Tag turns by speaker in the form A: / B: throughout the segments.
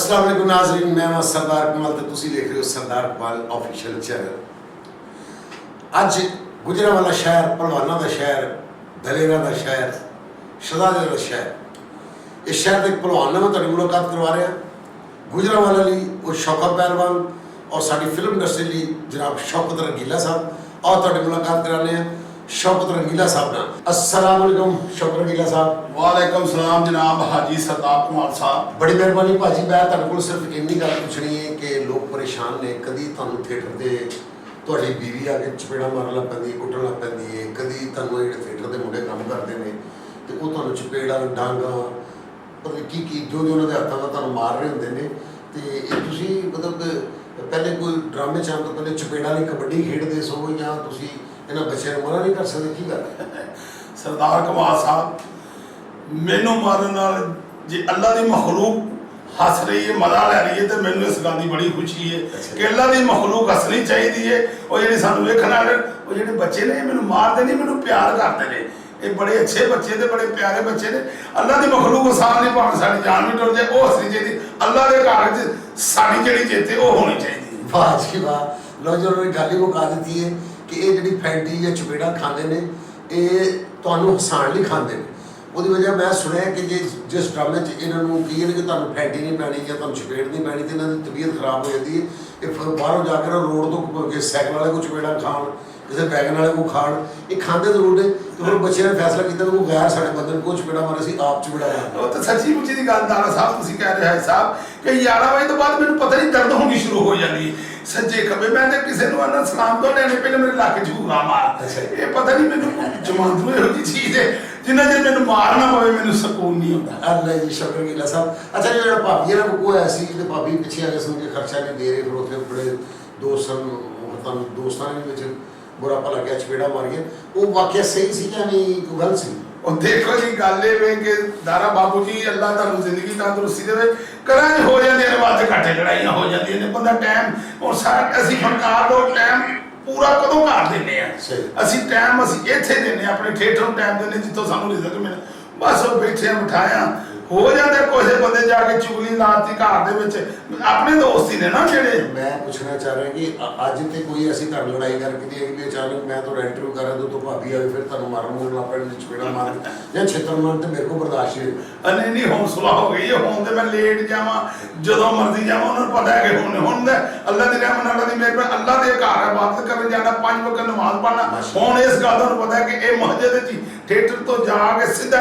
A: अस्सलाम वालेकुम नाज़रीन, मैं हूं सरदार कमाल तो तुसी देख रहे हो सरदार कमाल ऑफिशियल चैनल। अज गुजरांवाला शहर, पहलवाना का शहर, दलेरा का शहर, शहजादे का शहर, इस शहर के पहलवान में तुहाडी मुलाकात करवा रहे हैं। गुजरांवाला लई वो शौकत पहलवान और साडी फिल्म इंडस्ट्री लई जनाब शौकत रंगीला साहब और तुहाडी मुलाकात कराने हैं शौकत रंगीला साहब नाल। अस्सलाम वालेकुम शौकत रंगीला साहब।
B: वालेकुम सलाम जनाब हाजी सरदार कुमार साहब।
A: बड़ी मेहरबानी भाजी, मैं तुहाडे कोल सिर्फ इन्नी गल पुछनी है कि लोग परेशान ने, कदी तुहानूं थिएटर दे तुहाडी बीवी आके चपेड़ा मारन लग पैंदी, कुट्टण लग पैंदी है, कदी तुहानूं जिहड़े थिएटर दे मुंडे काम करदे ने ते ओह तुहानूं चपेड़ा डांगा पता नहीं की जो उन्होंने हत्थों का तुहानूं मार रहे होंदे ने ते तुसीं मतलब पहले कोई ड्रामे च आउण तो पहले चपेड़ा नहीं कबड्डी खेडदे सो या तुसीं इन्हां बच्चों नूं मना नहीं कर सकदे, की गल है?
B: सरदार कुमार साहब मैनू मारन नाल जे अल्लाह दी मखलूक हस रही है, मजा लै रही है तो मैनू इस गल की बड़ी खुशी है कि अल्लाह दी मखलूक हसनी चाहिए है। और जिहड़े सानूं वेखण वाले वो जिहड़े बच्चे ने मैनू मारदे नहीं, मैनू प्यार करदे ने। ये बड़े अच्छे बच्चे ने, बड़े प्यारे बच्चे ने। अल्लाह दी मखलूक हसान नहीं, भावें साडी जान भी टुर जाए वो हसनी चाहिए। अल्लाह दे घर च साडी जिहड़ी जिੱਤ वो होनी चाहिए।
A: वाह जी वाह, लो जी उन्होंने गल ही मुका दी है कि ये जी फैंटी या चपेड़ा खाते हैं ये तुहानूं हसाण लई खाते हैं। उसकी वजह मैं सुनिया कि जिस ड्रामे इन्होंने कही कि तुहानूं फैंटी नहीं पैनी या तुहानूं चपेड़ नहीं पैनी तो इन्हों की तबीयत खराब हो जाती है। ये बाहरों जाकर रोड तो सैकल वाले को चपेड़ा खाण, किसी वैगन वाले को खाण, ये खाते जरूर ने। तो फिर बच्चे ने फैसला किया कि गैर साढ़े बंदे को चपेड़ा मारे सी आप चपेड़ा मार।
B: तो सच्ची मुच्ची की गल दारा साहब तुसीं कह रहे हैं साहब कि 11 बजे तो बाद मैनूं पता नहीं दर्द होनी शुरू हो जाती सज्जे खब्बे। मैं तो किसी को आना सलाम तो लेने पहले मेरे लाके झूरा मार। ये पता नहीं मैनूं जमानत में यही चीज़ है जिन्ना चेर मैनूं मार ना पवे मैनूं सकून नहीं होता।
A: अल्लाह जी शौकत रंगीला साहब। अच्छा जी जो भाभी है ना वो है सी तो भाभी पिछे आगे सुन के खर्चा नहीं दे रहे, फिर उत्थे बड़े दोस्त दोस्तों ने भी बुरा भला क्या चपेड़ा मार गया, वो वाकया सही सी या नहीं कोई गल सी?
B: और देखो जी गल ये कि दारा बाबू जी अल्लाह तुहानूं जिंदगी तंदुरुस्ती देवे। घरां च हो जांदे ने वाद घाटे लड़ाइयां हो जांदियां ने, बंदा टाइम और सारा असीं फनकार लोग टाइम पूरा कदों कर दिंदे आ। असीं टाइम असीं इत्थे दिंदे अपने थिएटर नूं टाइम दिंदे जिੱਥੋਂ सानूं रिजल्ट मिले। बस वो बैठे बिठाया हो जाते कुछ बंदे जाके चुगली लाती घर दे विच अपने दोस्त ही ने ना जेड़े।
A: मैं पूछना चाह रहा कि अज तो कोई ऐसी घर लड़ाई करके दी है कि अचानक मैं तो इंटरव्यू कर रहा तो भाभी आए फिर तुहानूं मारन मूरन लग पैण चपेड़ा मार या छितर मारन तो मेरे को बर्दाश्त नहीं?
B: नहीं नहीं हुण सुलह हो गई है। हुण तो मैं लेट जावां जदों मर्जी जावां उन्होंने पता है कि हुण अल्लाह दी रहमत अल्लाह दी मेहरबानी अल्लाह दे घर इबादत करन जाना, 5 वक्त नमाज पढ़ना। हुण इस गल दा पता है कि ये मस्जिद च थिएटर तो जाके सीधा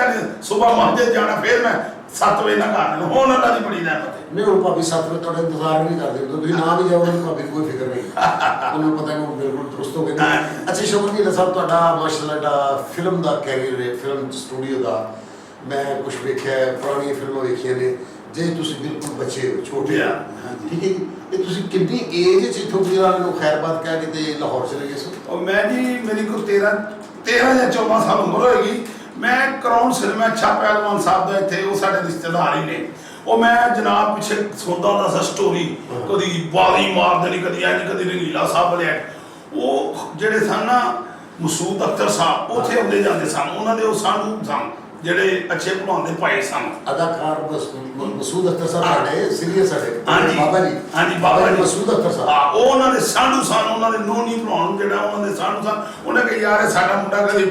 B: सुबह मस्जिद जाना, फिर मैं 7 बजे ना घर आना। हुण अल्लाह दी बड़ी रहमत है।
A: नहीं हुण भाभी 7 बजे तुहाडा इंतजार नहीं करदे तो तुसीं ना भी जाओ तो भाभी कोई फिक्र नहीं, उन्हें पता है वो बिल्कुल दुरुस्त हो गए। अच्छा शौकत रंगीला साहब तुहाडा माशाअल्लाह फिल्म का कैरियर है, फिल्म स्टूडियो का मैं कुछ वेख्या पुरानी फिल्मां वेखियां ने जे तुसीं बिल्कुल बच्चे हो छोटे हो, ठीक है जी। ये तुसीं कितनी एज च इत्थों गुजरात खैरबाद कह के ते लाहौर चले गए सो?
B: और मैं जी मेरी को 13 या 14 साल उम्र होएगी। मैं क्राउन सिनेमा अच्छा पहलवान साहब का इत्थे वो साडे रिश्तेदार ही ने। वो मैं जनाब पिछे सुनता होंदा सा स्टोरी, कदी बाली मार देनी, कदी इंज, कदी रंगीला साहब वाले वो जेड़े सन ना मसूद अख्तर साहब उत्थे आउंदे जांदे सन, उन्हां दे सानू सन जेड़े अच्छे पढ़ाउंदे पाए सन।
A: अदाकार मसूद अख्तर साहब साडे सीनियर साडे
B: बाबा जी बाबा जी
A: मसूद अख्तर साहब
B: हां वो उन्हां दे सानू सन, उन्हां दे नोनी पढ़ाउण जेड़ा उन्हां दे सानू सन। उन्हें कहा यार साडा मुंडा कदी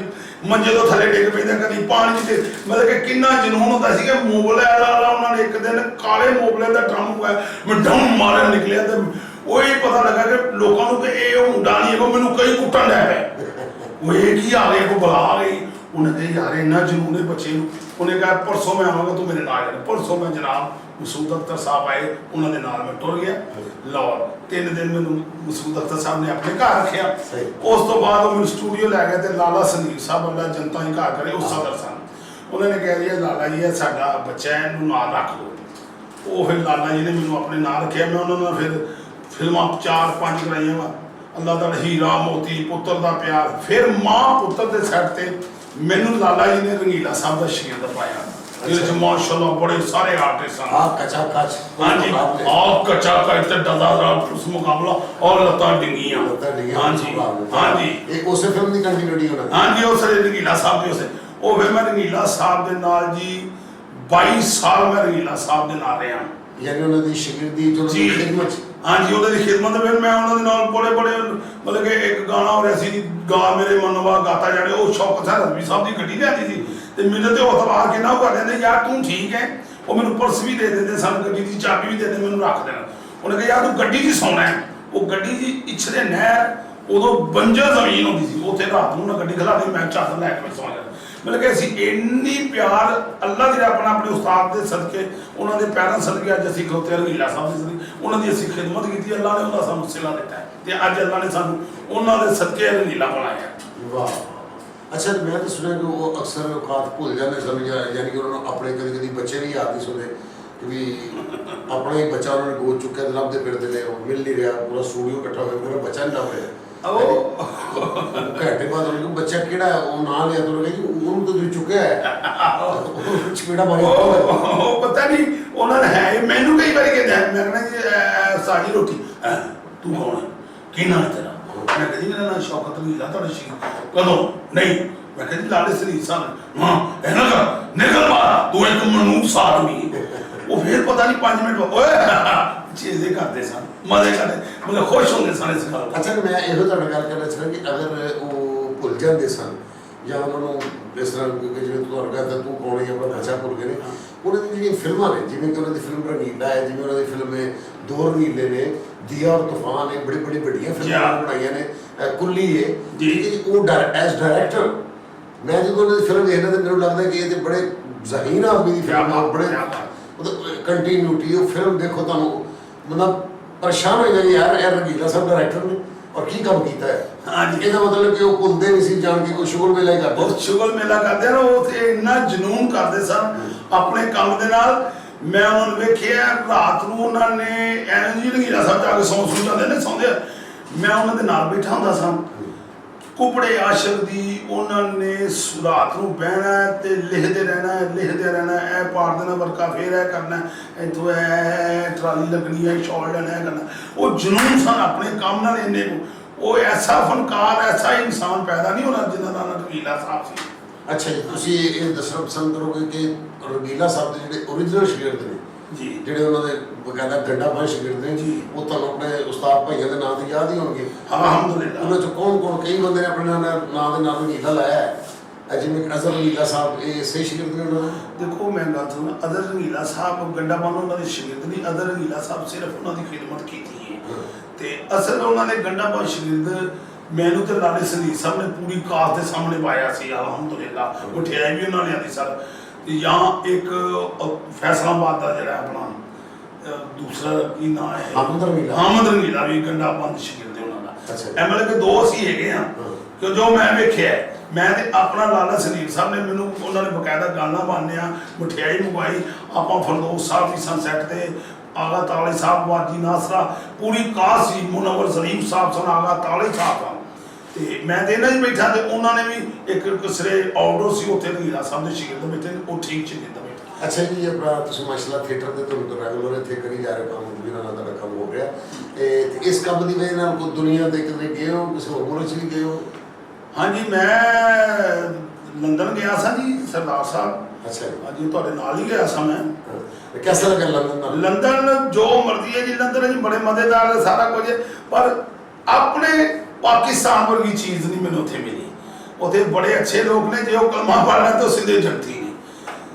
B: मंजे तो थले डिग पैंदा, कदी पानी च मतलब कि किन्ना जनून होंदा सी कि मोबले वाला उन्होंने एक दिन काले मोबले का ड्रम पाया, मैं ड्रम मारन निकलिया तो वही पता लगा कि लोगों को कि ये मुंडा नहीं है, मैनू कई कुट्टन लग पे वो एक ही आ गए को बुला आ गई। उन्हें कहा यार इन्ना जनून है बच्चे। उन्हें कहा परसों मैं आवागा तू मेरे नाल जाना। परसों मैं जनाब मसूद अख्तर साहब आए, उन्होंने नाल मैं टुर गया लाहौर। 3 दिन मैनू मसूद अख्तर साहब ने अपने घर रखा। उस तो बाद मैं स्टूडियो लै गया तो लाला संदीप साहब अल्लाह जनता ही घर करे उस सदर सन। उन्होंने कह दिया लाला जी है साडा बच्चा है इनू नाल रख लो। वो फिर लाला जी ने मैनू अपने नाल रखा। मैं उन्होंने फिर फिल्मां 4-5 कराइया वा, अल्लाह दा हीरा मोती, पुत्र का प्यार। फिर माँ पुत्र के सैट से मैनू लाला जी ने रंगीला साहब का शेर दबाया जिस माशाअल्लाह बड़े सारे आर्टिस्ट हैं।
A: आप कच्चा कच
B: हाँ जी आप कच्चा कच ते डदादार उस मुकाबला और लता डिंगियां। हाँ जी हाँ जी
A: एक उस फिल्म की कंटिन्यूटी होना।
B: हाँ जी उस रंगीला साहब के उसे वो फिर मैं रंगीला साहब के नाल जी 22 साल मैं रंगीला साहब के नाल रहा।
A: ਯਾਨੀ ਉਹਨਾਂ ਦੀ ਸ਼ਾਗਿਰਦੀ ਜੋ
B: ਜੀ।
A: ਖਿਦਮਤ 'ਚ।
B: ਹਾਂਜੀ ਉਹਦੇ ਦੀ ਖਿਦਮਤ ਫਿਰ ਮੈਂ ਉਹਨਾਂ ਦੇ ਨਾਲ ਬੜੇ ਮਤਲਬ ਕਿ ਇੱਕ ਗਾਣਾ ਹੋ ਰਿਹਾ ਸੀ ਗਾ ਮੇਰੇ ਮਨਵਾ ਗਾਤਾ ਜਾਣੇ ਉਹ ਸ਼ੌਕ ਸਰ ਰਵੀ ਸਾਹਿਬ ਦੀ ਗੱਡੀ ਲਿਆਂਦੀ ਸੀ ਤੇ ਮੈਨੂੰ ਤੇ ਉਹ ਤਵਾਰ ਕੇ ਨਾ ਉਹ ਕਰ ਦਿੰਦੇ ਯਾਰ ਤੂੰ ਠੀਕ ਹੈ ਉਹ ਮੈਨੂੰ ਪਰਸ ਵੀ ਦੇ ਦਿੰਦੇ ਸਨ ਗੱਡੀ ਦੀ ਚਾਬੀ ਵੀ ਦੇ ਦਿੰਦੇ ਮੈਨੂੰ ਰੱਖ ਦੇਣਾ ਉਹਨੇ ਕਿਹਾ ਯਾਰ ਤੂੰ ਗੱਡੀ 'ਚ ਸੌਣਾ ਹੈ ਉਹ ਗੱਡੀ ਦੀ ਪਿਛਲੇ ਨਹਿਰ ਉਦੋਂ ਬੰਜਰ ਜ਼ਮੀਨ ਹੁੰਦੀ ਸੀ ਉੱਥੇ ਰਾਤ ਨੂੰ ਨਾ ਗੱਡੀ ਖਲਾ ਦੇ ਮੈਂ ਚਾਦਰ ਲੈ ਕੇ ਸੌਂ ਜਾਣਾ ਮਤਲਬ ਕਿ ਅਸੀਂ ਇੰਨੀ ਪਿਆਰ ਅੱਲਾ ਦੇ ਆਪਣਾ ਆਪਣੇ ਉਸਤਾਦ ਦੇ ਸਦਕੇ ਉਹਨਾਂ ਦੇ ਪੈਰਾਂ ਸਦਕੇ ਅੱਜ ਅਸੀਂ ਖਲੋਤੇ ਰੰਗੀਲਾ ਸਾਹਿਬ ਦੇ ਸਦਕੇ ਉਹਨਾਂ ਦੀ ਅਸੀਂ ਖਿਦਮਤ ਕੀਤੀ ਅੱਲਾ ਨੇ ਉਹਨਾਂ ਸਾਨੂੰ ਸਿਲਾ ਦਿੱਤਾ ਹੈ ਤੇ ਅੱਜ ਅੱਲਾ ਨੇ ਸਾਨੂੰ ਉਹਨਾਂ ਦੇ ਸਦਕੇ ਰੰਗੀਲਾ ਬਣਾਇਆ
A: ਵਾਹ ਅੱਛਾ ਮੈਂ ਤਾਂ ਸੁਣਿਆ ਕਿ ਉਹ ਅਕਸਰ ਔਕਾਤ ਭੁੱਲ ਜਾਂਦੇ ਸਨ ਯਾਨੀ ਕਿ ਉਹਨਾਂ ਨੂੰ ਆਪਣੇ ਕਦੇ ਕਦੇ ਬੱਚੇ ਨਹੀਂ ਯਾਦ ਨਹੀਂ ਸੁਣਦੇ ਕਿ ਵੀ ਆਪਣਾ ਹੀ ਬੱਚਾ ਉਹਨਾਂ ਨੇ ਗੋਦ ਚੁੱਕਿਆ ਤੇ ਲੱਭਦੇ ਫਿਰਦੇ ਨੇ ਉਹ ਮਿਲ ਨਹੀਂ ਰਿਹਾ ਪੂਰਾ ਸਟੂਡੀਓ ਇਕੱਠਾ ਹੋਇਆ ਪੂਰਾ ਬੱਚਾ ਨਹੀਂ ਲੱਭ ਰਿਹਾ ਘੰਟੇ ਬਾਅਦ ਉਹਨਾਂ ਨੂੰ ਬੱਚਾ ਕਿਹੜਾ ਹੈ ਉਹ ਨਾਂ ਲਿਆ ਤਾਂ ਉਹਨੇ ਕਿਹਾ ਜੀ ਉਹਨੂੰ ਤਾਂ ਤੁਸੀਂ ਚੁੱਕਿਆ ਹੈ ਚਪੇੜਾ ਮਾਰੀ
B: ਉਹ ਪਤਾ ਨਹੀਂ ਉਹਨਾਂ ਨੇ ਹੈ ਮੈਨੂੰ ਕਈ ਵਾਰੀ ਕਹਿੰਦਾ ਮੈਂ ਕਹਿੰਦਾ ਜੀ ਸਾਡੀ ਰੋਟੀ ਤੂੰ ਕੌਣ ਹੈ ਕੀ ਨਾਂ ਹੈ ਤੇਰਾ ਮੈਂ ਕਹਿੰਦੀ ਮੇਰਾ ਨਾਂ ਸ਼ੌਕਤ ਰੰਗੀਲਾ ਤੁਹਾਡੇ ਸ਼ੀ ਕਦੋਂ ਨਹੀਂ ਮੈਂ ਕਹਿੰਦੀ ਲਾਲੇ ਸਰੀਰ ਸਾਹਿਬ ਮਾਂ ਇਹਨਾਂ ਦਾ ਨਿਕਲ ਮਾਰਾ ਤੂੰ ਇੱਕ ਮਨੂਸ ਆਦਮੀ ਉਹ ਫਿਰ ਪਤਾ ਨਹੀਂ 5 ਮਿੰਟ ਓਏ ਚੀਜ਼ੇ ਕਰਦੇ ਸਨ ਮਜ਼ੇ ਕਰਦੇ ਮਤਲਬ ਖੁਸ਼ ਹੁੰਦੇ ਸਨ ਇਸ ਗੱਲ
A: ਅੱਛਾ ਮੈਂ ਇਹੋ ਤੁਹਾਡੇ ਗੱਲ ਕਰਨਾ ਚਾਹੁੰਦਾ ਕਿ ਅਗਰ ਉਹ ਭੁੱਲ ਜਾਂਦੇ ਸਨ ਜਾਂ ਉਹਨਾਂ ਨੂੰ ਇਸ ਤਰ੍ਹਾਂ ਜਿਵੇਂ ਤੁਹਾਨੂੰ ਕਹਿੰਦਾ ਤੂੰ ਕੌਣ ਹੈ ਆਪਣਾ ਬੱਚਾ ਭੁੱਲ ਗਏ ਨੇ ਉਹਨਾਂ ਦੀ ਜਿਹੜੀਆਂ ਫਿਲਮਾਂ ਨੇ ਜਿਵੇਂ ਕਿ ਉਹਨਾਂ ਦੀ ਫਿਲਮ ਰੰਗੀਲਾ ਹੈ ਜਿਵੇਂ ਉਹਨਾਂ ਦੀ ਫਿਲਮ ਹੈ ਦੋ ਰੰਗੀਲੇ ਨੇ ਦੀਆ ਔਰ ਤੂਫਾਨ ਹੈ ਬੜੀ ਵੱਡੀਆਂ ਫਿਲਮਾਂ ਬਣਾਈਆਂ ਨੇ ਕੁੱਲੀ ਹੈ ਜੀ ਉਹ ਐਜ਼ ਡਾਇਰੈਕਟਰ ਮੈਂ ਜਦੋਂ ਉਹਨਾਂ ਦੀ ਫਿਲਮ ਦੇਖਦਾ ਤਾਂ ਮੈਨੂੰ ਲੱਗਦਾ ਕਿ ਇਹ ਤੇ ਬੜੇ ਜ਼ਹੀਨ ਆਦਮੀ ਦੀ ਫਿਲਮ ਆ ਬੜੇ ਕੰਟੀਨਿਊਟੀ ਉਹ ਫਿਲਮ ਦੇਖੋ ਤੁਹਾਨੂੰ ਮਤਲਬ ਪਰੇਸ਼ਾਨ ਹੋ ਜਾਂਦੇ ਯਾਰ ਇਹ ਰੰਗੀਲਾ ਸਾਹਿਬ ਡਾਇਰੈਕਟਰ ਨੇ ਔਰ ਕੀ ਕੰਮ ਕੀਤਾ ਹੈ ਹਾਂਜੀ ਇਹਦਾ ਮਤਲਬ ਕਿ ਉਹ ਭੁੱਲਦੇ ਨਹੀਂ ਸੀ ਜਾਣ ਕੇ ਕੋਈ ਸ਼ੁਗਲ ਮੇਲਾ ਹੀ ਕਰਦੇ
B: ਬਹੁਤ ਸ਼ੁਗਲ ਮੇਲਾ ਕਰਦੇ ਨੇ ਉਹ ਤੇ ਇੰਨਾ ਜਨੂਨ ਕਰਦੇ ਸਨ ਆਪਣੇ ਕੰਮ ਦੇ ਨਾਲ ਮੈਂ ਉਹਨਾਂ ਨੂੰ ਵੇਖਿਆ ਰਾਤ ਨੂੰ ਉਹਨਾਂ ਨੇ ਐਵੇਂ ਜੀ ਰੰਗੀਲਾ ਸਾਹਿਬ ਜਾ ਕੇ ਸੌਂ ਜਾਂਦੇ ਨੇ ਸੌਂਦੇ ਮੈਂ ਉਹਨਾਂ ਦੇ ਨਾਲ ਬੈਠਾ ਹੁੰਦਾ ਸਾਂ ਕੁਪੜੇ ਆਸ਼ਕ ਦੀ ਉਹਨਾਂ ਨੇ ਰਾਤ ਨੂੰ ਬਹਿਣਾ ਤੇ ਲਿਖਦੇ ਰਹਿਣਾ ਇਹ ਪਾੜ ਦੇਣਾ ਵਰਕਾ ਫੇਰ ਇਹ ਕਰਨਾ ਇੱਥੋਂ ਇਹ ਟਰਾਲੀ ਲੱਗਣੀ ਹੈ ਸ਼ਾਲ ਲੈਣਾ ਕਰਨਾ ਉਹ ਜਨੂਨ ਸਨ ਆਪਣੇ ਕੰਮ ਨਾਲ ਇੰਨੇ ਉਹ ਐਸਾ ਫਨਕਾਰ ਐਸਾ ਇਨਸਾਨ ਪੈਦਾ ਨਹੀਂ ਹੋਣਾ ਜਿਨ੍ਹਾਂ ਦਾ ਨਾਂ ਰੰਗੀਲਾ ਸਾਹਿਬ ਸੀ
A: ਅੱਛਾ ਜੀ ਤੁਸੀਂ ਇਹ ਦੱਸਣਾ ਪਸੰਦ ਕਰੋਗੇ ਕਿ ਰੰਗੀਲਾ ਸਾਹਿਬ ਦੇ ਜਿਹੜੇ ਓਰੀਜਨਲ ਸ਼ਾਗਿਰਦ ਨੇ ਜੀ ਜਿਹੜੇ ਉਹਨਾਂ ਦੇ ਬਕਾਇਦਾ ਗੰਡਾ ਬੰਨ ਸ਼ਾਗਿਰਦ ਨੇ ਜੀ ਉਹ ਤੁਹਾਨੂੰ ਆਪਣੇ ਉਸਤਾਦ ਭਾਈਆਂ ਦੇ ਨਾਂ ਤੇ ਯਾਦ ਹੀ ਹੋਣਗੇ
B: ਅਲਹਮਦੁਲਿਲਾ
A: ਉਹਨਾਂ ਚੋਂ ਕੌਣ ਕਈ ਬੰਦੇ ਨੇ ਆਪਣੇ ਨਾਂ ਦੇ ਨਾਲ ਰੰਗੀਲਾ ਲਾਇਆ ਹੈ ਜਿਵੇਂ ਅਜ਼ਹਰ ਰੰਗੀਲਾ ਸਾਹਿਬ ਇਹ ਸਹੀ ਸ਼ਾਗਿਰਦ ਨੇ ਉਹਨਾਂ ਦੇ
B: ਦੇਖੋ ਮੈਂ ਗੱਲ ਸੁਣਾ ਅਜ਼ਹਰ ਰੰਗੀਲਾ ਸਾਹਿਬ ਗੰਡਾ ਬੰਨ ਉਹਨਾਂ ਦੇ ਸ਼ਾਗਿਰਦ ਨਹੀਂ ਅਜ਼ਹਰ ਰੰਗੀਲਾ ਸਾਹਿਬ ਸਿਰਫ ਉਹਨਾਂ ਦੀ ਖਿਦਮਤ ਕੀਤੀ ਹੈ ਤੇ ਅਸਲ ਉਹਨਾਂ ਦੇ ਗੰਡਾ ਬੰਨ ਸ਼ਾਗਿਰਦ ਮੈਨੂੰ ਤੇ ਲਾਲੇ ਸਰੀਰ ਸਾਹਿਬ ਨੇ ਪੂਰੀ ਕਾਸ ਦੇ ਸਾਹਮਣੇ ਪਾਇਆ ਸੀ ਅਲਹਮਦੁਲਿਲਾ ਮਠਿਆਈ ਵੀ ਉਹਨਾਂ ਨੇ ਆਦੀ ਸਰ ਜਾਂ ਇੱਕ ਫੈਸਲਾਬਾਦ ਦਾ ਜਿਹੜਾ ਆਪਣਾ ਦੂਸਰਾ ਕੀ ਨਾਂ ਹੈ ਹਾਮਦ ਰੰਗੀਲਾ ਵੀ ਗੰਡਾ ਬੰਦ ਸ਼ਾਗਿਰਦ ਉਹਨਾਂ ਦਾ ਐਮਐਲਏ ਕੇ ਦੋ ਅਸੀਂ ਹੈਗੇ ਆ ਕਿ ਜੋ ਮੈਂ ਵੇਖਿਆ ਮੈਂ ਤੇ ਆਪਣਾ ਲਾਲਾ ਸਰੀਰ ਸਾਹਿਬ ਨੇ ਮੈਨੂੰ ਉਹਨਾਂ ਨੇ ਬਕਾਇਦਾ ਗਾਣਾ ਬਾਨਿਆ ਮਠਿਆਈ ਮੰਗਵਾਈ ਆਪਾਂ ਫਰਦੋਸ ਸਾਹਿਬ ਦੀ ਸਨਸੈਟ ਤੇ ਆਗਾ ਤਾਲੇ ਸਾਹਿਬ ਵਾਜੀ ਨਾਸਰਾ ਪੂਰੀ ਕਾਸ ਸੀ ਮੁਨਵਰ ਜ਼ਰੀਮ ਸਾਹਿਬ ਸਨ ਆਗਾ ਤਾਲੇ ਸਾਹਿਬ ਤੇ ਮੈਂ ਤੇ ਇਹਨਾਂ 'ਚ ਬੈਠਾ ਤੇ ਉਹਨਾਂ ਨੇ ਵੀ ਇੱਕ ਕਿਸਰੇ ਆਊਟਡੋਰ ਸੀ ਉੱਥੇ ਰੰਗੀਲਾ ਸਾਹਿਬ ਦੇ ਸ਼ਾਗਿਰਦ ਬੈਠੇ ਉਹ ਠੀਕ ਸ਼ਾਗਿਰਦ ਬੈਠੇ
A: ਅੱਛਾ ਜੀ ਆਪਣਾ ਤੁਸੀਂ ਮਾਸ਼ਾਅੱਲਾ ਥੀਏਟਰ ਦੇ ਤੁਹਾਨੂੰ ਰੈਗੂਲਰ ਇੱਥੇ ਕਰੀ ਜਾ ਰਹੇ ਕੰਮ ਜਿਹਨਾਂ ਨਾਲ ਤੁਹਾਡਾ ਕੰਮ ਹੋ ਰਿਹਾ ਤੇ ਇਸ ਕੰਮ ਦੀ ਵਜ੍ਹਾ ਨਾਲ ਕੋਈ ਦੁਨੀਆ ਦੇ ਕਿਤੇ ਗਏ ਹੋ ਕਿਸੇ ਹੋਰ ਮੁਲਕ 'ਚ ਵੀ ਗਏ ਹੋ
B: ਹਾਂਜੀ ਮੈਂ ਲੰਡਨ ਗਿਆ ਸਾਂ ਜੀ ਸਰਦਾਰ ਸਾਹਿਬ
A: ਅੱਛਾ ਜੀ
B: ਹਾਂਜੀ ਤੁਹਾਡੇ ਨਾਲ ਹੀ ਗਿਆ ਸਾਂ ਮੈਂ
A: ਕਿਸ ਤਰ੍ਹਾਂ ਕਰ
B: ਲੰਡਨ ਜੋ ਮਰਜ਼ੀ ਹੈ ਜੀ ਲੰਡਨ ਜੀ ਬੜੇ ਮਜ਼ੇਦਾਰ ਸਾਰਾ ਕੁਝ ਪਰ ਆਪਣੇ ਪਾਕਿਸਤਾਨ ਵਰਗੀ ਚੀਜ਼ ਨਹੀਂ ਮੈਨੂੰ ਉੱਥੇ ਮਿਲੀ ਉੱਥੇ ਬੜੇ ਅੱਛੇ ਲੋਕ ਨੇ ਜੇ ਉਹ ਕਲਮਾ ਪੜ੍ਹ ਲੈਣ ਤਾਂ ਸਿੱਧੇ ਜੰਤੀ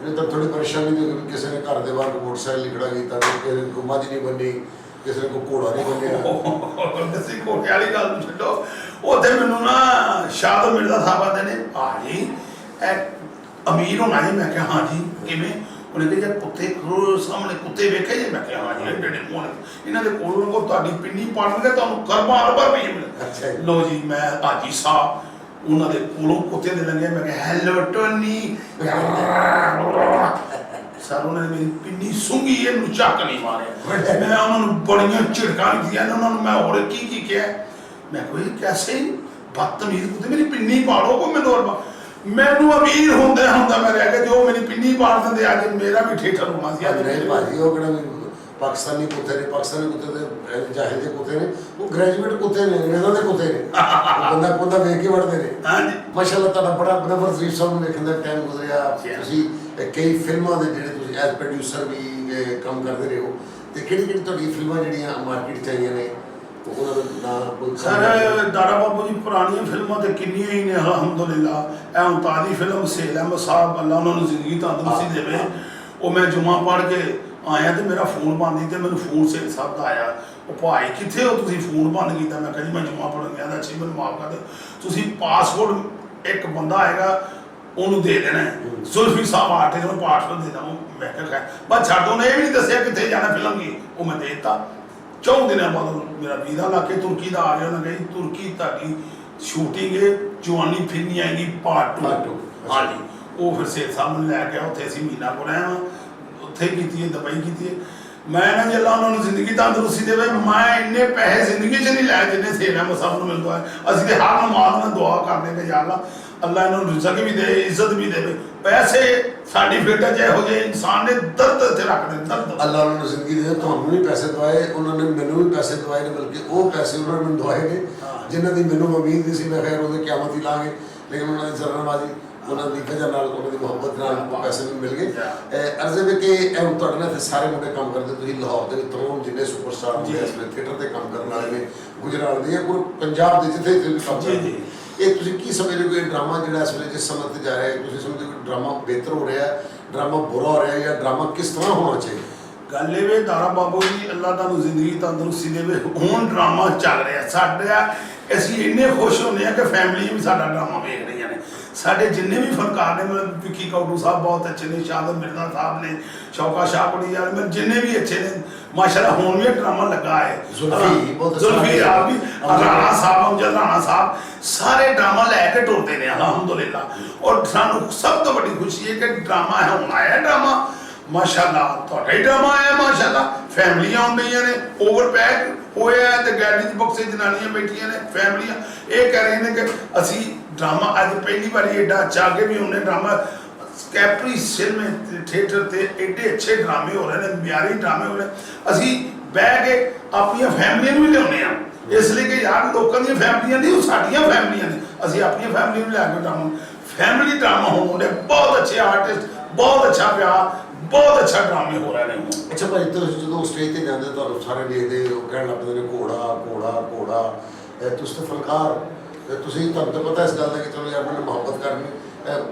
A: ਨੇ ਤਾਂ ਥੋੜੀ ਪਰੇਸ਼ਾਨੀ ਦੀ ਕਿਸੇ ਨੇ ਘਰ ਦੇ ਬਾਹਰ ਮੋਟਰਸਾਈਕਲ ਲਿਖੜਾ ਕੀਤਾ ਕਿਸੇ ਨੇ ਕੋਈ ਮੱਝ ਨਹੀਂ ਬੰਨੀ ਕਿਸੇ ਨੇ ਕੋਈ ਘੋੜਾ ਨਹੀਂ ਬੰਨਿਆ
B: ਅਸੀਂ ਘੋੜੇ ਵਾਲੀ ਗੱਲ ਨੂੰ ਛੱਡੋ ਉੱਥੇ ਮੈਨੂੰ ਨਾ ਸ਼ਾਦ ਮਿਲਦਾ ਸਾਹਬਾਂ ਨੇ ਆ ਜੀ ਇਹ ਅਮੀਰ ਹੋਣਾ ਜੀ ਮੈਂ ਕਿਹਾ ਹਾਂ ਜੀ ਕਿਵੇਂ ਉਹਨੇ ਕਿਹਾ ਜੇ ਕੁੱਤੇ ਸਾਹਮਣੇ ਕੁੱਤੇ ਵੇਖੇ ਜੇ ਮੈਂ ਕਿਹਾ ਹਾਂ ਜੀ ਐਡੇ ਮੋਹਨ ਇਹਨਾਂ ਦੇ ਕੋਲੋਂ ਕੋ ਤੁਹਾਡੀ ਪਿੰਨੀ ਪਾੜਨਗੇ ਤੁਹਾਨੂੰ ਕਰਬਾਰ ਰੁਪਏ ਮਿਲੇ ਲੋ ਜੀ ਮੈਂ ਹਾਜੀ ਸਾਹਿਬ ਉਹਨਾਂ ਦੇ ਕੋਲੋਂ ਕੁੱਤੇ ਦੇ ਲੰਗੇ ਮੈਂ ਕਿਹਾ ਹੈਲੋ ਟੋਨੀ ਸਰ ਉਹਨਾਂ ਨੇ ਮੇਰੀ ਪਿੰਨੀ ਸੁੰਗੀ ਇਹਨੂੰ ਚੱਕ ਨਹੀਂ ਮਾਰਿਆ ਮੈਂ ਉਹਨਾਂ ਨੂੰ ਬੜੀਆਂ ਝਿੜਕਾਂ ਦਿੱਤੀਆਂ ਉਹਨਾਂ ਨੂੰ ਮੈਂ ਹੋਰ ਕੀ ਕਿਹਾ ਮੈਂ ਕੋਈ ਕੈਸੇ ਬਦਤਮੀਜ਼ ਕੁੱਤੇ ਮੇਰੀ ਪਿੰਨੀ ਪਾੜੋ ਕੋ ਮੈਨੂੰ ਅਮੀਰ ਹੁੰਦਾ ਮੈਂ ਰਹਿ ਗਿਆ ਜੋ ਮੇਰੀ ਪਿੰਨੀ ਪਾੜ ਦਿੰਦੇ ਅੱਜ ਮੇਰਾ ਵੀ ਠੇਠਰ ਹੋਣਾ ਸੀ ਅੱਜ
A: ਨਹੀਂ ਭਾਜੀ ਉਹ ਕਿਹੜਾ ਪਾਕਿਸਤਾਨੀ ਕੁੱਤੇ ਕੁੱਤੇ ਦੇ ਜਾਹਿਲ ਦੇ ਕੁੱਤੇ ਨੇ ਉਹ ਗ੍ਰੈਜੂਏਟ ਕੁੱਤੇ ਨੇ ਇਹਨਾਂ ਦੇ ਕੁੱਤੇ ਨੇ ਬੰਦਾ ਵੇਖ ਕੇ ਵੜਦੇ ਨੇ ਹਾਂਜੀ ਮਾਸ਼ਾਅੱਲਾ ਤੁਹਾਡਾ ਬੜਾ ਬਨਵਰ ਜ਼ਰੀਫ ਸਾਹਿਬ ਨੂੰ ਵੇਖਣ ਦਾ ਟਾਈਮ ਗੁਜ਼ਰਿਆ ਤੁਸੀਂ ਕਈ ਫਿਲਮਾਂ ਦੇ ਜਿਹੜੇ ਤੁਸੀਂ ਐਜ਼ ਪ੍ਰੋਡਿਊਸਰ ਵੀ ਕੰਮ ਕਰਦੇ ਰਹੇ ਹੋ, ਤੇ ਕਿਹੜੀ ਤੁਹਾਡੀ ਫਿਲਮਾਂ ਜਿਹੜੀਆਂ ਮਾਰਕੀਟ 'ਚ ਆਈਆਂ ਨੇ ਉਹਨਾਂ ਦਾ ਨਾਂ ਕੋਈ?
B: ਸਰ ਦਾਰਾ ਬਾਬੂ ਜੀ ਪੁਰਾਣੀਆਂ ਫਿਲਮਾਂ ਤੇ ਕਿੰਨੀਆਂ ਹੀ ਨੇ ਅਲਹਮਦੁਲਿਲਾ। ਇਹ 39 ਫਿਲਮ ਸੇਲਮ ਸਾਹਿਬ, ਅੱਲਾ ਉਹਨਾਂ ਨੂੰ ਜ਼ਿੰਦਗੀ ਤੰਦਰੁਸਤੀ ਦੇਵੇ। ਉਹ ਮੈਂ ਜੁਮਾ ਪੜ੍ਹ ਕੇ ਆਇਆ ਤੇ ਮੇਰਾ ਫੋਨ ਬੰਦ ਸੀ ਤੇ ਮੈਨੂੰ ਫੋਨ ਸੇਲ ਸਾਹਿਬ ਦਾ ਆਇਆ, ਉਹ ਭਾਈ ਕਿੱਥੇ ਹੋ ਤੁਸੀਂ, ਫੋਨ ਬੰਦ ਕੀਤਾ। ਮੈਂ ਕਿਹਾ ਜੀ ਮੈਂ ਜੁਮਾ ਪੜ੍ਹਨ ਗਿਆ ਤਾਂ, ਅੱਛੀ ਮੈਨੂੰ ਮਾਫ ਕਰ ਦਿਓ, ਤੁਸੀਂ ਪਾਸਪੋਰਟ ਇੱਕ ਬੰਦਾ ਆਏਗਾ ਉਹਨੂੰ ਦੇ ਦੇਣਾ ਹੈ, ਜ਼ੁਲਫੀ ਸਾਹਿਬ ਆਟੇ ਨੂੰ ਪਾਸਪੋਰਟ ਦੇ ਦੇਣਾ। ਮੈਂ ਕਿਹਾ ਬਸ ਛੱਡ ਦੋ, ਇਹ ਵੀ ਨਹੀਂ ਦੱਸਿਆ ਕਿੱਥੇ ਜਾਣਾ ਫਿਲਮ ਦੀ। ਉਹ ਮੈਂ ਦੇ ਦਿੱਤਾ। 4 ਦਿਨਾਂ ਬਾਅਦ ਮੇਰਾ ਵੀਜ਼ਾ ਲਾ ਕੇ ਤੁਰਕੀ ਦਾ ਆ ਗਿਆ। ਉਹਨਾਂ ਕਹੀ ਤੁਰਕੀ ਤੁਹਾਡੀ ਸ਼ੂਟਿੰਗ ਹੈ, ਜਵਾਨੀ ਫਿਲਮ ਆਏਗੀ ਪਾਰਟ 2। ਹਾਂਜੀ, ਉਹ ਫਿਰ ਸੇਠ ਸਾਹਿਬ ਨੂੰ ਲੈ ਗਿਆ, ਉੱਥੇ ਅਸੀਂ ਮਹੀਨਾ ਕੋਲ ਆਏ ਹਾਂ, ਉੱਥੇ ਕੀਤੀ ਹੈ, ਦੁਬਈ ਕੀਤੀ ਹੈ। ਮੈਂ ਨਾ ਜੇ ਅੱਲਾ ਉਹਨਾਂ ਨੂੰ ਜ਼ਿੰਦਗੀ ਤੰਦਰੁਸਤੀ ਦੇਵੇ, ਮੈਂ ਇੰਨੇ ਪੈਸੇ ਜ਼ਿੰਦਗੀ 'ਚ ਨਹੀਂ ਲੈ ਜਿੰਨੇ ਸੇਠ ਅਹਿਮਦ ਸਾਹਿਬ ਨੂੰ ਮਿਲਦਾ ਹੈ। ਅਸੀਂ ਤੇ ਹਰ ਨਮਾਜ਼ ਨਾਲ ਦੁਆ ਕਰਦੇ ਕਿ ਯਾ ਅੱਲਾ ਅੱਲਾ ਇਹਨਾਂ ਨੂੰ ਰਿਜ਼ਕ ਵੀ ਦੇ, ਇੱਜ਼ਤ ਵੀ ਦੇਵੇ। ਪੈਸੇ ਸਾਡੀ ਫਿਲਟਰ 'ਚ ਇਹੋ ਜਿਹੇ ਇਨਸਾਨ ਨੇ ਦਰਦ ਇੱਥੇ ਰੱਖਦੇ, ਦਰਦ।
A: ਅੱਲਾ ਉਹਨਾਂ ਨੂੰ ਜ਼ਿੰਦਗੀ ਦੇ, ਤੁਹਾਨੂੰ ਨਹੀਂ ਪੈਸੇ ਦਵਾਏ, ਉਹਨਾਂ ਨੇ ਮੈਨੂੰ ਵੀ ਪੈਸੇ ਦਵਾਏ ਨੇ, ਬਲਕਿ ਉਹ ਪੈਸੇ ਉਹਨਾਂ ਨੇ ਮੈਨੂੰ ਦਵਾਏ ਨੇ ਜਿਨ੍ਹਾਂ ਦੀ ਮੈਨੂੰ ਉਮੀਦ ਨਹੀਂ ਸੀ। ਮੈਂ ਖੈਰ ਉਹਦੇ ਕਿਆਮਤ ਹੀ ਲਾਂਗੇ, ਲੇਕਿਨ ਉਹਨਾਂ ਦੀ ਜ਼ਰਨਬਾਜ਼ੀ, ਉਹਨਾਂ ਦੀ ਵਜ੍ਹਾ ਨਾਲ, ਉਹਨਾਂ ਦੀ ਮੁਹੱਬਤ ਨਾਲ ਉਹ ਪੈਸੇ ਵੀ ਮਿਲ ਗਏ। ਅਰਜ਼ੇ ਵਿੱਚ ਕਿ ਤੁਹਾਡੇ ਨਾਲ ਸਾਰੇ ਮੁੰਡੇ ਕੰਮ ਕਰਦੇ, ਤੁਸੀਂ ਲਾਹੌਰ ਦੇ ਵਿੱਚ ਤਮਾਮ ਜਿੰਨੇ ਸੁਪਰਸਟਾਰ ਹੁੰਦੇ ਇਸ ਵੇਲੇ ਥੀਏਟਰ 'ਤੇ ਕੰਮ ਕਰਨ ਵਾਲੇ ਨੇ, ਗੁਜਰਾਤ ਦੇ ਜਾਂ ਪੂਰੇ ਪੰਜਾਬ ਦੇ ਜਿੱਥੇ ਵੀ ਕੰਮ ਕਰਦੇ, ਇਹ ਤੁਸੀਂ ਕੀ ਸਮਝਦੇ ਹੋ ਕਿ ਡਰਾਮਾ ਜਿਹੜਾ ਇਸ ਵੇਲੇ ਜਿਸ ਸਮੇਂ 'ਤੇ ਜਾ ਰਿਹਾ ਹੈ, ਤੁਸੀਂ ਸਮਝਦੇ ਹੋ ਕਿ ਡਰਾਮਾ ਬਿਹਤਰ ਹੋ ਰਿਹਾ, ਡਰਾਮਾ ਬੁਰਾ ਹੋ ਰਿਹਾ, ਜਾਂ ਡਰਾਮਾ ਕਿਸ ਤਰ੍ਹਾਂ ਹੋਣਾ ਚਾਹੀਦਾ?
B: ਗੱਲ ਇਹ ਵੇ ਦਾਰਾ ਬਾਬੂ ਜੀ ਅੱਲਾ ਤੁਹਾਨੂੰ ਜ਼ਿੰਦਗੀ ਤੰਦਰੁਸਤੀ ਦੇਵੇ। ਹੁਣ ਡਰਾਮਾ ਚੱਲ ਰਿਹਾ ਸਾਡਾ, ਅਸੀਂ ਇੰਨੇ ਖੁਸ਼ ਹੁੰਦੇ ਹਾਂ ਕਿ ਫੈਮਿਲੀ ਵੀ ਸਾਡਾ ਡਰਾਮਾ ਵੇਖ ਰਹੀਆਂ ਨੇ। ਸਾਡੇ ਜਿੰਨੇ ਵੀ ਫਨਕਾਰ ਨੇ, ਮਤਲਬ ਵਿੱਕੀ ਕੌਡੂ ਸਾਹਿਬ ਬਹੁਤ ਅੱਛੇ ਨੇ, ਸ਼ਾਹਦ ਮਿਰਜ਼ਾ ਸਾਹਿਬ ਨੇ, ਸ਼ੌਕਾ ਸ਼ਾਹਕੋੜੀ ਯਾਰ, ਮਤਲਬ ਜਿੰਨੇ ਵੀ ਅੱਛੇ ਨੇ ਮਾਸ਼ਾਅੱਲਾ। ਹੁਣ ਵੀ ਡਰਾਮਾ ਲੱਗਾ ਹੈ, ਜ਼ੁਲਫੀ ਆਪ ਵੀ, ਰਾਣਾ ਸਾਹਿਬ, ਅਮਜਦ ਰਾਣਾ ਸਾਹਿਬ, ਸਾਰੇ ਡਰਾਮਾ ਲੈ ਕੇ ਟੁਰਦੇ ਨੇ ਅਲਹਮਦੁਲਿਲਾ। ਔਰ ਸਾਨੂੰ ਸਭ ਤੋਂ ਵੱਡੀ ਖੁਸ਼ੀ ਹੈ ਕਿ ਡਰਾਮਾ ਹੈ, ਹੁਣ ਆਇਆ ਡਰਾਮਾ ਮਾਸ਼ਾਅੱਲਾ, ਤੁਹਾਡਾ ਹੀ ਡਰਾਮਾ ਆਇਆ ਮਾਸ਼ਾਅੱਲਾ। ਫੈਮਲੀਆਂ ਆਉਣ ਗਈਆਂ ਨੇ, ਓਵਰ ਪੈਕ ਹੋਇਆ ਤੇ ਗੈਲਰੀ ਦੇ ਬਕਸੇ ਜਨਾਨੀਆਂ ਬੈਠੀਆਂ ਨੇ, ਫੈਮਲੀਆਂ ਇਹ ਕਹਿ ਰਹੇ ਨੇ ਕਿ ਅਸੀਂ ਡਰਾਮਾ ਅੱਜ ਪਹਿਲੀ ਵਾਰੀ ਏਡਾ ਅੱਛਾ ਕੇ ਵੀ ਉਹਨੇ ਡਰਾਮਾ ਕੈਪਰੀ ਸਿਨੇਮੇ ਥੀਏਟਰ ਤੇ ਏਡੇ ਅੱਛੇ ਡਰਾਮੇ ਹੋ ਰਹੇ ਨੇ, ਮਿਆਰੀ ਡਰਾਮੇ ਹੋ ਰਹੇ। ਅਸੀਂ ਬਹਿ ਕੇ ਆਪਣੀਆਂ ਫੈਮਲੀਆਂ ਨੂੰ ਵੀ ਲਿਆਉਂਦੇ ਹਾਂ, ਇਸ ਲਈ ਕਿ ਯਾਰ ਲੋਕਾਂ ਦੀਆਂ ਫੈਮਲੀਆਂ ਨਹੀਂ, ਉਹ ਸਾਡੀਆਂ ਫੈਮਲੀਆਂ ਨੇ, ਅਸੀਂ ਆਪਣੀਆਂ ਫੈਮਲੀ ਨੂੰ ਲਿਆ ਕੇ ਡਰਾਮਾ, ਫੈਮਿਲੀ ਡਰਾਮਾ ਹੋਣ ਦੇ ਬਹੁਤ ਅੱਛੇ ਆਰਟਿਸਟ, ਬਹੁਤ ਅੱਛਾ ਪਿਆਰ, ਬਹੁਤ ਅੱਛਾ ਡਰਾਮੇ ਹੋ ਰਹੇ ਨੇ।
A: ਅੱਛਾ ਭਾਈ, ਤੁਸੀਂ ਜਦੋਂ ਸਟੇਜ ਤੇ ਜਾਂਦੇ ਤੁਹਾਨੂੰ ਸਾਰੇ ਦੇਖਦੇ ਹੋ, ਕਹਿਣ ਲੱਗ ਪੈਂਦੇ ਨੇ ਘੋੜਾ ਘੋੜਾ ਘੋੜਾ, ਤੁਸੀਂ ਤਾਂ ਫਨਕਾਰ, ਤੁਸੀਂ ਤੁਹਾਨੂੰ ਤਾਂ ਪਤਾ ਇਸ ਗੱਲ ਦਾ ਕਿ ਚਲੋ ਯਾਰ ਮੈਨੂੰ ਮੁਹੱਬਤ ਕਰਨੀ,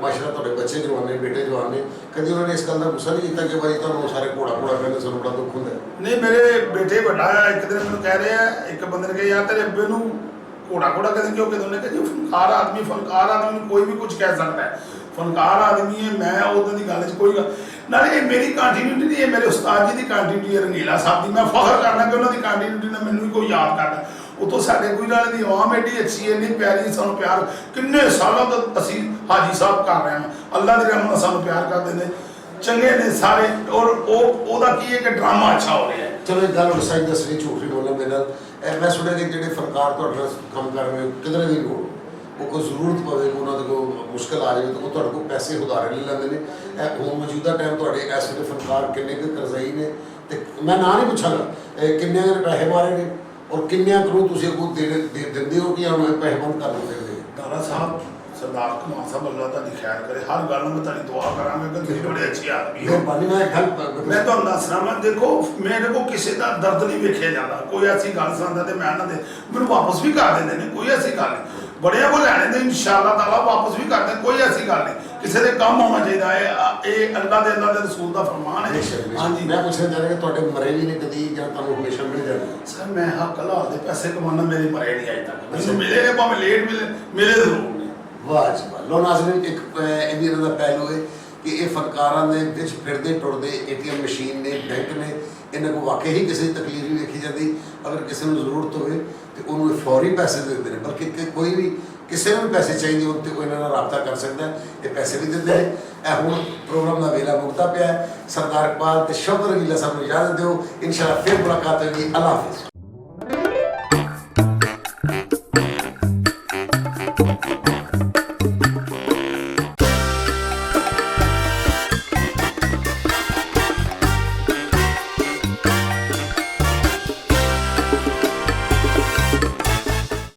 A: ਮਾਸ਼ਾਅੱਲਾ ਤੁਹਾਡੇ ਬੱਚੇ ਜਵਾਨ ਨੇ, ਬੇਟੇ ਜਵਾਨ ਨੇ, ਕਦੀ ਉਹਨਾਂ ਨੇ ਇਸ ਗੱਲ ਦਾ ਗੁੱਸਾ ਨਹੀਂ ਕੀਤਾ ਕਿ ਭਾਈ ਤੁਹਾਨੂੰ ਸਾਰੇ ਘੋੜਾ ਘੋੜਾ ਕਹਿੰਦੇ, ਸਾਨੂੰ ਬੜਾ ਦੁੱਖ ਹੁੰਦਾ?
B: ਨਹੀਂ, ਮੇਰੇ ਬੇਟੇ ਵੱਡਾ ਆ, ਇੱਕ ਦਿਨ ਮੈਨੂੰ ਕਹਿ ਰਿਹਾ, ਇੱਕ ਬੰਦੇ ਨੇ ਕਿਹਾ ਯਾਰ ਤੇਰੇ ਅੱਬੇ ਨੂੰ ਘੋੜਾ ਘੋੜਾ ਕਹਿੰਦੇ ਕਿਉਂ? ਕਹਿੰਦੇ ਉਹਨੇ ਕਿਹਾ ਜੀ ਫਨਕਾਰ ਆਦਮੀ ਨੂੰ ਕੋਈ ਵੀ ਕੁਝ ਕਹਿ ਸਕਦਾ ਹੈ, ਫਨਕਾਰ ਆਦਮੀ ਹੈ। ਮੈਂ ਉਦੋਂ ਦੀ ਗੱਲ 'ਚ ਕੋਈ ਗੱਲ ਨਾਲੇ, ਇਹ ਮੇਰੀ ਕੰਟੀਨਿਊਟੀ ਨਹੀਂ, ਇਹ ਮੇਰੇ ਉਸਤਾਦ ਜੀ ਦੀ ਕੰਟੀਨਿਊਟੀ ਹੈ, ਰੰਗੀਲਾ ਸਾਹਿਬ ਦੀ। ਮੈਂ ਫਖਰ ਕਰਨਾ ਕਿ ਉਹਨਾਂ ਦੀ ਕੰਟੀਨਿਊਟੀ ਨਾਲ ਮੈਨੂੰ ਵੀ ਕੋਈ ਯਾਦ ਕਰਦਾ। ਉਤੋਂ ਸਾਡੇ ਗੁਜਰਾਤ ਦੀ ਆਵਾਮ ਐਡੀ ਅੱਛੀ ਹੈ, ਇੰਨੀ ਪਿਆਰੀ, ਸਾਨੂੰ ਪਿਆਰ ਕਿੰਨੇ ਸਾਲਾਂ ਤੋਂ ਅਸੀਂ ਹਾਜੀ ਸਾਹਿਬ ਕਰ ਰਹੇ ਹਾਂ, ਅੱਲਾ ਦੀ ਰਹਿਮਤ ਨਾਲ ਸਾਨੂੰ ਪਿਆਰ ਕਰਦੇ ਨੇ, ਚੰਗੇ ਨੇ ਸਾਰੇ। ਔਰ ਉਹਦਾ ਕੀ ਹੈ ਕਿ ਡਰਾਮਾ ਅੱਛਾ ਹੋ ਰਿਹਾ ਹੈ।
A: ਚਲੋ ਇੱਕ ਗੱਲ ਹੋਰ ਸੱਚ ਦੱਸਣੀ, ਝੂਠ ਨਹੀਂ ਬੋਲਣਾ ਮੇਰੇ ਨਾਲ। ਮੈਂ ਸੁਣਿਆ ਕਿ ਜਿਹੜੇ ਫਨਕਾਰ ਤੁਹਾਡੇ ਨਾਲ ਕੰਮ ਕਰ ਰਹੇ ਹੋ, ਕਿਧਰੇ ਵੀ ਹੋ, ਉਹ ਕੋਈ ਜ਼ਰੂਰਤ ਪਵੇ, ਉਹਨਾਂ ਦੇ ਕੋਲ ਮੁਸ਼ਕਿਲ ਆ ਜਾਵੇ ਤਾਂ ਉਹ ਤੁਹਾਡੇ ਕੋਲ ਪੈਸੇ ਉਧਾਰੇ ਲੈ ਲੈਂਦੇ ਨੇ। ਹੁਣ ਮੌਜੂਦਾ ਟਾਈਮ ਤੁਹਾਡੇ ਇਸ ਵੇਲੇ ਫਨਕਾਰ ਕਿੰਨੇ ਕੁ ਕਰਜ਼ਾਈ ਨੇ, ਤੇ ਮੈਂ ਨਾਂ ਨਹੀਂ ਪੁੱਛਾਂਗਾ ਕਿੰਨੇ ਪੈਸੇ ਮਾਰੇ ਨੇ, ਔਰ ਕਿੰਨਿਆਂ ਕਰੋ ਤੁਸੀਂ ਅੱਗੋਂ ਦਿੰਦੇ ਹੋ ਕਿ ਹੁਣ ਪੈਸੇ ਬੰਦ ਕਰ ਦਿੰਦੇ?
B: ਦਾਰਾ ਸਾਹਿਬ, ਸਰਦਾਰ ਕਮਾਲ ਸਾਹਿਬ, ਅੱਲਾ ਤੁਹਾਡੀ ਖੈਰ ਕਰੇ, ਹਰ ਗੱਲ ਨੂੰ ਮੈਂ ਤੁਹਾਡੀ ਦੁਆ ਕਰਾਂਗਾ ਕਿ ਤੁਸੀਂ ਬੜੇ ਅੱਛੇ ਆਦਮੀ ਹੋ। ਮੈਂ ਤੁਹਾਨੂੰ ਦੱਸਣਾ, ਮੈਂ ਦੇਖੋ ਮੇਰੇ ਕੋਲ ਕਿਸੇ ਦਾ ਦਰਦ ਨਹੀਂ ਵੇਖਿਆ ਜਾਂਦਾ। ਕੋਈ ਐਸੀ ਗੱਲ ਸੁਣਦਾ ਤੇ ਮੈਂ ਉਹਨਾਂ ਦੇ ਮੈਨੂੰ ਵਾਪਸ ਵੀ ਕਰ ਦਿੰਦੇ ਨੇ, ਕੋਈ ਐਸੀ ਗੱਲ ਨਹੀਂ। ਬੜਿਆਂ ਕੋਲ ਲੈਣੇ ਤੇ ਇਨਸ਼ਾਅੱਲਾ ਤਾਲਾ ਵਾਪਸ ਵੀ ਕਰਦੇ, ਕੋਈ ਐਸੀ ਗੱਲ ਨਹੀਂ। ਕਿਸੇ ਦੇ ਕੰਮ ਆਉਣਾ ਚਾਹੀਦਾ ਹੈ, ਇਹ ਅੱਲਾ ਦੇ ਰਸੂਲ ਦਾ ਫਰਮਾਨ ਹੈ।
A: ਹਾਂਜੀ, ਮੈਂ ਪੁੱਛਣਾ ਚਾਹ ਰਿਹਾ ਕਿ ਤੁਹਾਡੇ ਮਰੇ ਵੀ ਨੇ ਕਦੀ, ਜਾਂ ਤੁਹਾਨੂੰ ਹਮੇਸ਼ਾ ਮਿਲ ਜਾਣਾ?
B: ਸਰ ਮੈਂ ਹੱਕ ਹਲਾਲ ਦੇ ਪੈਸੇ ਕਮਾਉਣਾ, ਮੇਰੇ ਮਰੇ ਨਹੀਂ ਅਜੇ ਤੱਕ। ਮੈਨੂੰ ਮਿਲੇ ਨੇ, ਭਾਵੇਂ ਲੇਟ ਮਿਲੇ ਜ਼ਰੂਰ।
A: ਵਾਹ ਜੀ ਵਾਹ। ਲੋ ਨਾਜ਼ਰੀਨ, ਇੱਕ ਇਹ ਵੀ ਇਹਨਾਂ ਦਾ ਪਹਿਲੂ ਹੈ ਕਿ ਇਹ ਫਨਕਾਰਾਂ ਦੇ ਵਿੱਚ ਫਿਰਦੇ ਟੁਰਦੇ ATM ਮਸ਼ੀਨ ਨੇ, ਬੈਂਕ ਨੇ, ਇਹਨਾਂ ਕੋਲ ਵਾਕਈ ਹੀ ਕਿਸੇ ਦੀ ਤਕਲੀਫ ਨਹੀਂ ਵੇਖੀ ਜਾਂਦੀ। ਅਗਰ ਕਿਸੇ ਨੂੰ ਜ਼ਰੂਰਤ ਹੋਵੇ ਤੇ ਉਹਨੂੰ ਇਹ ਫੌਰੀ ਪੈਸੇ ਦੇ ਦਿੰਦੇ ਨੇ, ਬਲਕਿ ਕੋਈ ਵੀ ਕਿਸੇ ਨੂੰ ਵੀ ਪੈਸੇ ਚਾਹੀਦੇ ਹੋਣ ਤੇ ਕੋਈ ਇਹਨਾਂ ਨਾਲ ਰਾਬਤਾ ਕਰ ਸਕਦਾ, ਇਹ ਪੈਸੇ ਵੀ ਦਿੰਦੇ ਨੇ। ਇਹ ਹੁਣ ਪ੍ਰੋਗਰਾਮ ਦਾ ਵੇਲਾ ਮੁਕਤਾ ਪਿਆ ਹੈ। ਸਰਦਾਰ ਇਕਬਾਲ ਤੇ ਸ਼ੌਕਤ ਰੰਗੀਲਾ ਸਾਹਿਬ ਨੂੰ ਇਜਾਜ਼ਤ ਦਿਓ, ਇਨਸ਼ਾਅੱਲਾ ਫਿਰ ਮੁਲਾਕਾਤ ਹੋਏਗੀ। ਅੱਲਾ ਹਾਫਿਜ਼।